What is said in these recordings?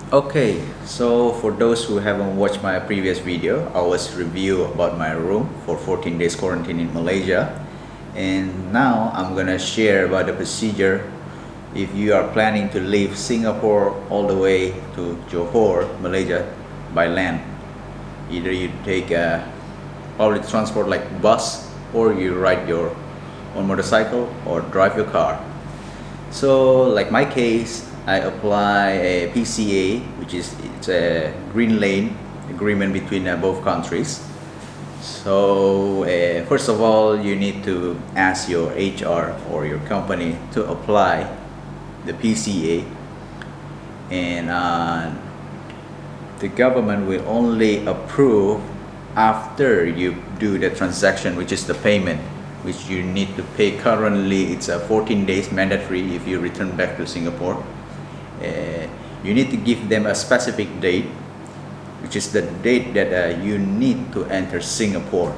Okay, so for those who haven't watched my previous video, I was review about my room for 14 days quarantine in Malaysia. And now I'm gonna share about the procedure if you are planning to leave Singapore all the way to Johor, Malaysia by land. Either you take a public transport like bus or you ride your own motorcycle or drive your car. So, like my case, I apply a PCA, which is it's a green lane agreement between both countries. So, first of all, you need to ask your HR or your company to apply the PCA, and the government will only approve after you do the transaction, which is the payment, which you need to pay. Currently it's a 14 days mandatory if you return back to Singapore. You need to give them a specific date, which is the date that you need to enter Singapore.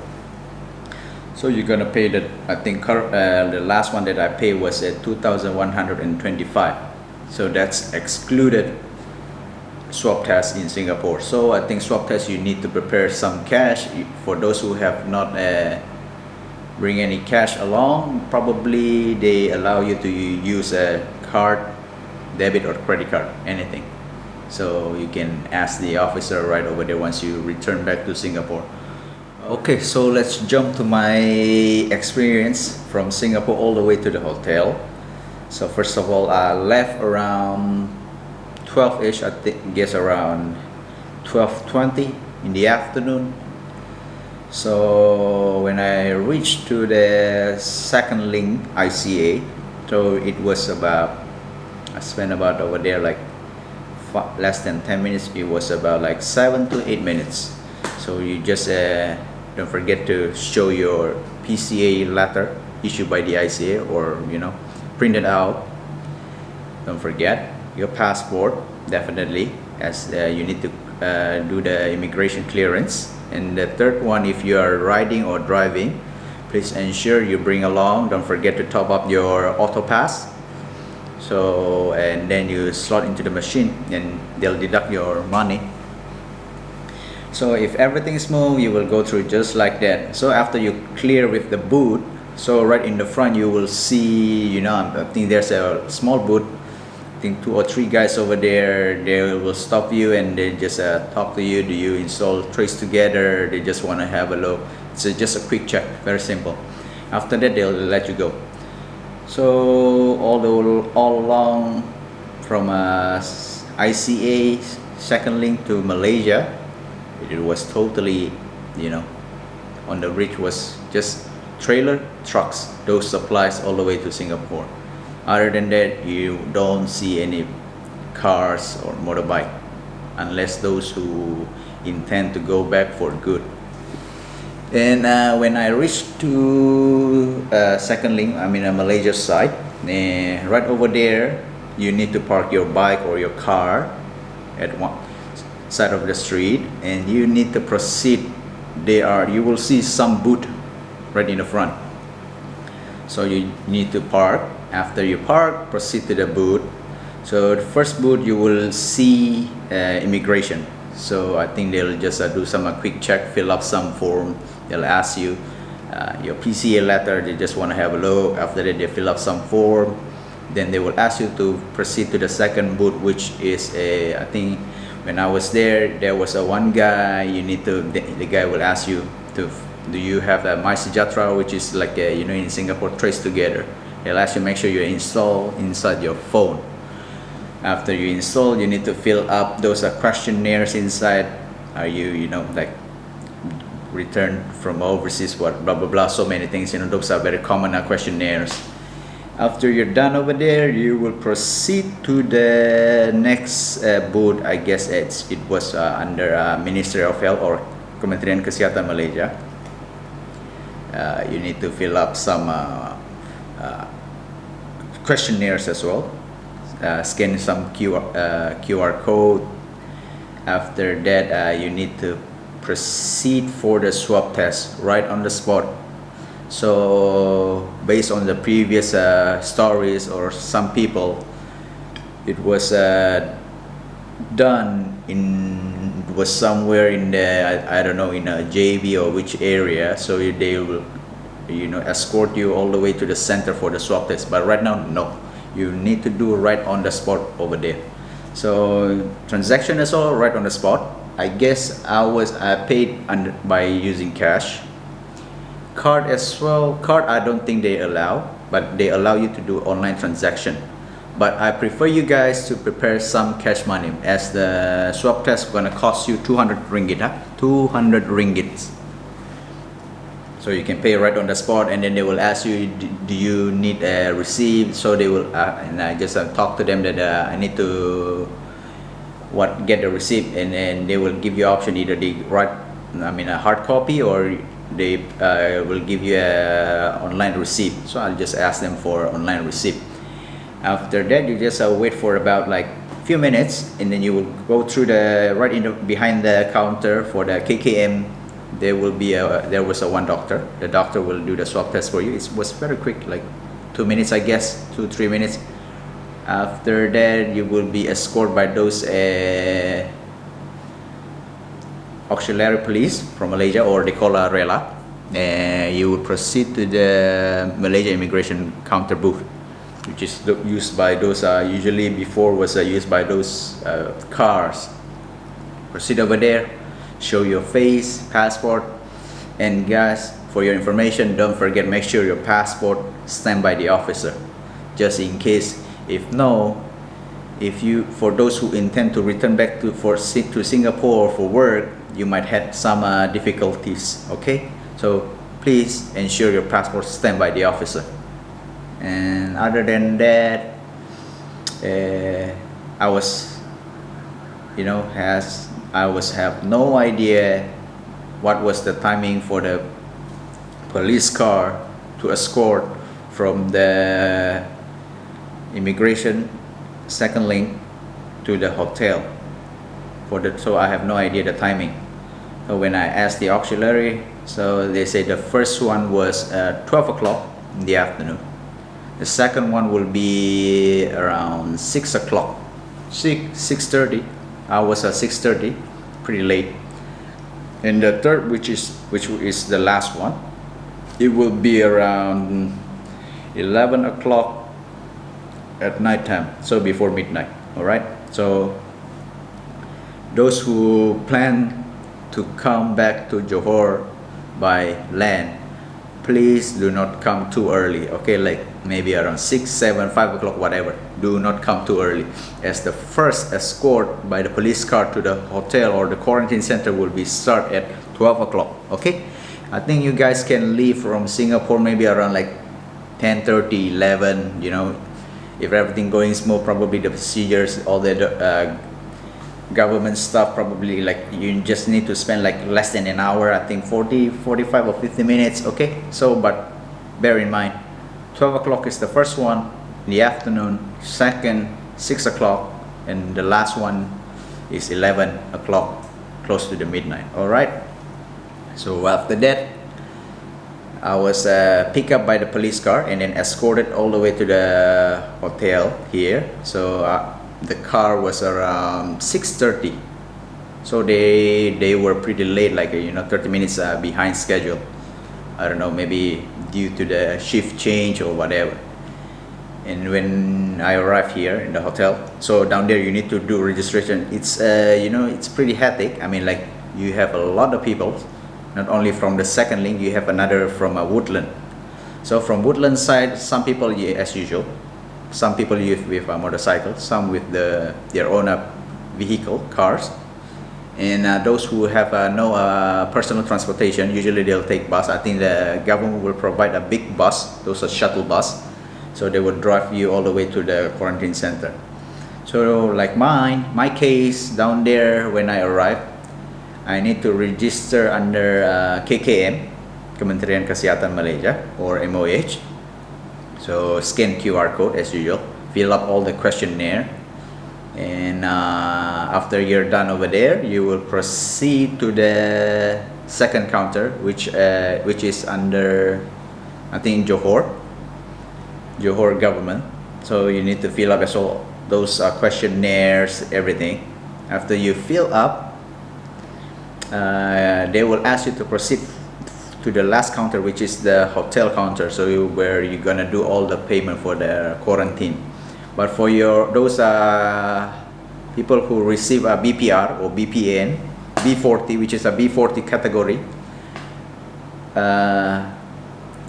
So you're gonna pay the, I think the last one that I paid was at 2,125. So that's excluded swab test in Singapore. So I think swab test you need to prepare some cash. For those who have not bring any cash along, probably they allow you to use a card, debit or credit card, anything. So you can ask the officer right over there once you return back to Singapore. Okay, so let's jump to my experience from Singapore all the way to the hotel. So first of all, I left around 12ish, I think, guess around 12:20 in the afternoon. So when I reached to the second link ICA, so it was about, I spent about over there like less than 10 minutes. It was about like 7 to 8 minutes. So you just don't forget to show your PCA letter issued by the ICA, or print it out. Don't forget your passport, definitely, as you need to do the immigration clearance. And the third one, if you are riding or driving, please ensure you bring along, don't forget to top up your auto pass. So, and then you slot into the machine and they'll deduct your money. So if everything is smooth, you will go through just like that. So after you clear with the booth, so right in the front you will see, I think there's a small booth. I think 2 or 3 guys over there, they will stop you and they just talk to you. Do you install Trace Together? They just want to have a look. It's just a quick check, very simple. After that, they'll let you go. So all along from ICA second link to Malaysia, it was totally, on the bridge was just trailer trucks, those supplies all the way to Singapore. Other than that, you don't see any cars or motorbike, unless those who intend to go back for good. And when I reached to second link, I mean Malaysia side, right over there, you need to park your bike or your car at one side of the street, and you need to proceed. You will see some booth right in the front. So you need to park. After you park, proceed to the booth. So the first booth you will see immigration. So I think they'll just do some quick check, fill up some form. They'll ask you your PCA letter. They just want to have a look. After that, they fill up some form. Then they will ask you to proceed to the second booth, which is I think when I was there was one guy. The guy will ask you do you have a MySejahtera, which is like in Singapore Trace Together. They'll ask you make sure you install inside your phone. After you install, you need to fill up those questionnaires inside. Are you like returned from overseas, what blah blah blah, so many things. Those are very common questionnaires. After you're done over there, you will proceed to the next booth. I guess it was under Ministry of Health or Kementerian Kesihatan Malaysia. You need to fill up some questionnaires as well. Scan some QR code. After that, you need to proceed for the swab test right on the spot. So based on the previous stories or some people, it was done in was somewhere in the I don't know in a JB or which area, so they will escort you all the way to the center for the swab test. But right now, no, you need to do right on the spot over there. So transaction is all right on the spot. I guess I paid by using cash. Card as well. Card I don't think they allow, but they allow you to do online transaction. But I prefer you guys to prepare some cash money, as the swab test gonna cost you 200 ringgit, 200 ringgits. So you can pay right on the spot, and then they will ask you, do you need a receipt? So they will, and I just talk to them that I need to get the receipt, and then they will give you option, either they write, a hard copy, or they will give you a online receipt. So I'll just ask them for online receipt. After that, you just wait for about like few minutes, and then you will go through behind the counter for the KKM. There was one doctor. The doctor will do the swab test for you. It was very quick, like 2 minutes, I guess, 2-3 minutes. After that, you will be escorted by those auxiliary police from Malaysia, or they call RELA. You will proceed to the Malaysia immigration counter booth, which is used by those, usually before was used by those cars. Proceed over there, show your face, passport, and guys, for your information, don't forget, make sure your passport stamped by the officer, just in case. For those who intend to return back to Singapore for work, you might have some difficulties. Okay, so please ensure your passport stamped by the officer. And other than that, I have no idea what was the timing for the police car to escort from the immigration second link to the hotel. So I have no idea the timing. So when I asked the auxiliary, so they say the first one was 12 o'clock in the afternoon. The second one will be around 6 o'clock, 6:30. I was at 6:30, pretty late. And the third, which is the last one, it will be around 11 o'clock at night time, so before midnight. All right. So those who plan to come back to Johor by land, please do not come too early. Okay, like maybe around 6, 7, 5 o'clock, whatever. Do not come too early, as the first escort by the police car to the hotel or the quarantine center will be start at 12 o'clock. Okay, I think you guys can leave from Singapore maybe around like 10:30, 11. If everything going smooth, probably the procedures, all the government stuff, probably like you just need to spend like less than an hour. I think 40, 45 or 50 minutes. Okay, so but bear in mind, 12 o'clock is the first one in the afternoon, second 6 o'clock, and the last one is 11 o'clock, close to the midnight. All right. So after that, I was picked up by the police car and then escorted all the way to the hotel here. So the car was around 6:30. So they were pretty late, like 30 minutes behind schedule. I don't know, maybe due to the shift change or whatever. And when I arrived here in the hotel, so down there you need to do registration. It's it's pretty hectic. I mean, like, you have a lot of people. Not only from the second link, you have another from Woodland. So from Woodland side, some people, as usual, some people use with a motorcycle, some with their own vehicle, cars. And those who have no personal transportation, usually they'll take bus. I think the government will provide a big bus, those are shuttle bus. So they will drive you all the way to the quarantine center. So like my case down there, when I arrived, I need to register under KKM, Kementerian Kesehatan Malaysia, or MOH. So scan QR code as usual, fill up all the questionnaire, and after you're done over there, you will proceed to the second counter, which is under, I think, Johor government. So you need to fill up as well those questionnaires, everything. After you fill up, they will ask you to proceed to the last counter, which is the hotel counter, so where you're gonna do all the payment for the quarantine. But for those people who receive a BPR or BPN, B40, which is a B40 category,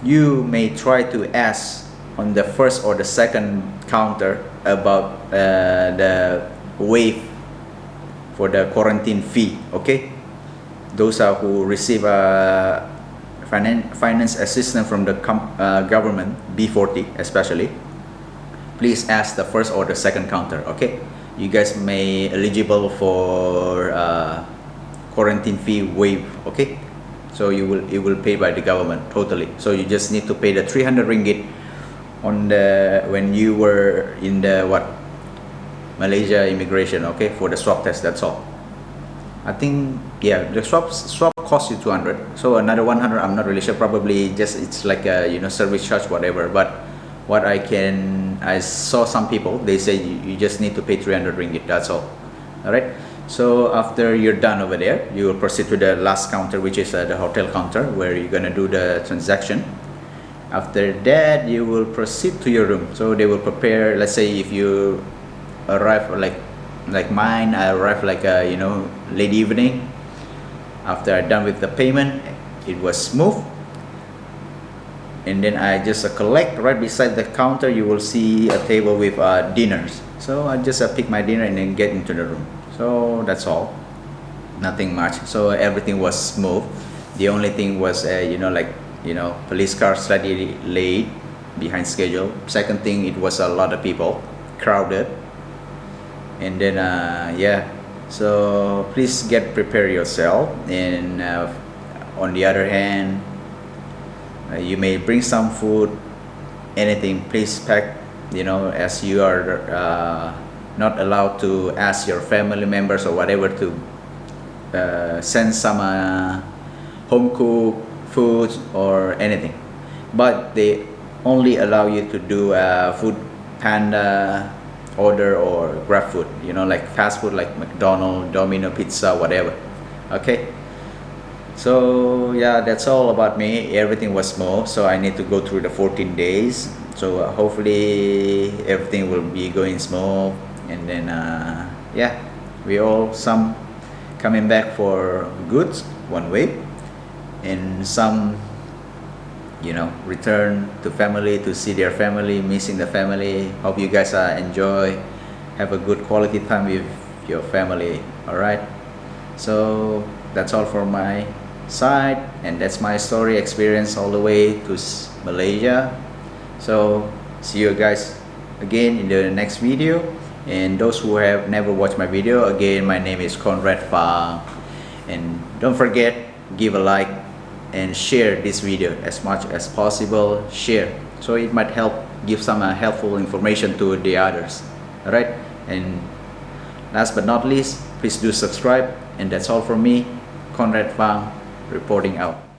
you may try to ask on the first or the second counter about the waive for the quarantine fee. Okay, those are who receive finance assistance from the government, B40 especially. Please ask the first or the second counter. Okay, you guys may eligible for quarantine fee waive. Okay, so it will pay by the government totally. So you just need to pay the 300 ringgit on the when you were in the Malaysia immigration. Okay, for the swab test. That's all. I think, yeah, the swab costs you 200, so another 100 I'm not really sure, probably just it's like a service charge, whatever. But what I saw some people, they say you just need to pay 300 ringgit, that's all. All right, so after you're done over there, you will proceed to the last counter, which is the hotel counter, where you're gonna do the transaction. After that, you will proceed to your room. So they will prepare, let's say if you arrive like mine, I arrived like late evening. After I'm done with the payment, it was smooth, and then I just collect right beside the counter. You will see a table with dinners, so I just pick my dinner and then get into the room. So that's all, nothing much. So everything was smooth. The only thing was police car slightly late behind schedule. Second thing, it was a lot of people, crowded. And then yeah, so please prepare yourself. And on the other hand, you may bring some food, anything. Please pack, as you are not allowed to ask your family members or whatever to send some home cooked food or anything. But they only allow you to do food panda order or grab food, like fast food, like McDonald's, Domino Pizza, whatever. Okay, so yeah, that's all about me. Everything was smooth, so I need to go through the 14 days. So hopefully everything will be going smooth. And then yeah, we all some coming back for good one way, and some return to family to see their family, missing the family. Hope you guys enjoy, have a good quality time with your family. All right, so that's all from my side, and that's my story experience all the way to Malaysia. So see you guys again in the next video. And those who have never watched my video, again, my name is Conrad Fang, and don't forget, give a like and share this video as much as possible. Share, so it might help give some helpful information to the others. All right, and last but not least, please do subscribe. And that's all from me, Conrad Fang, reporting out.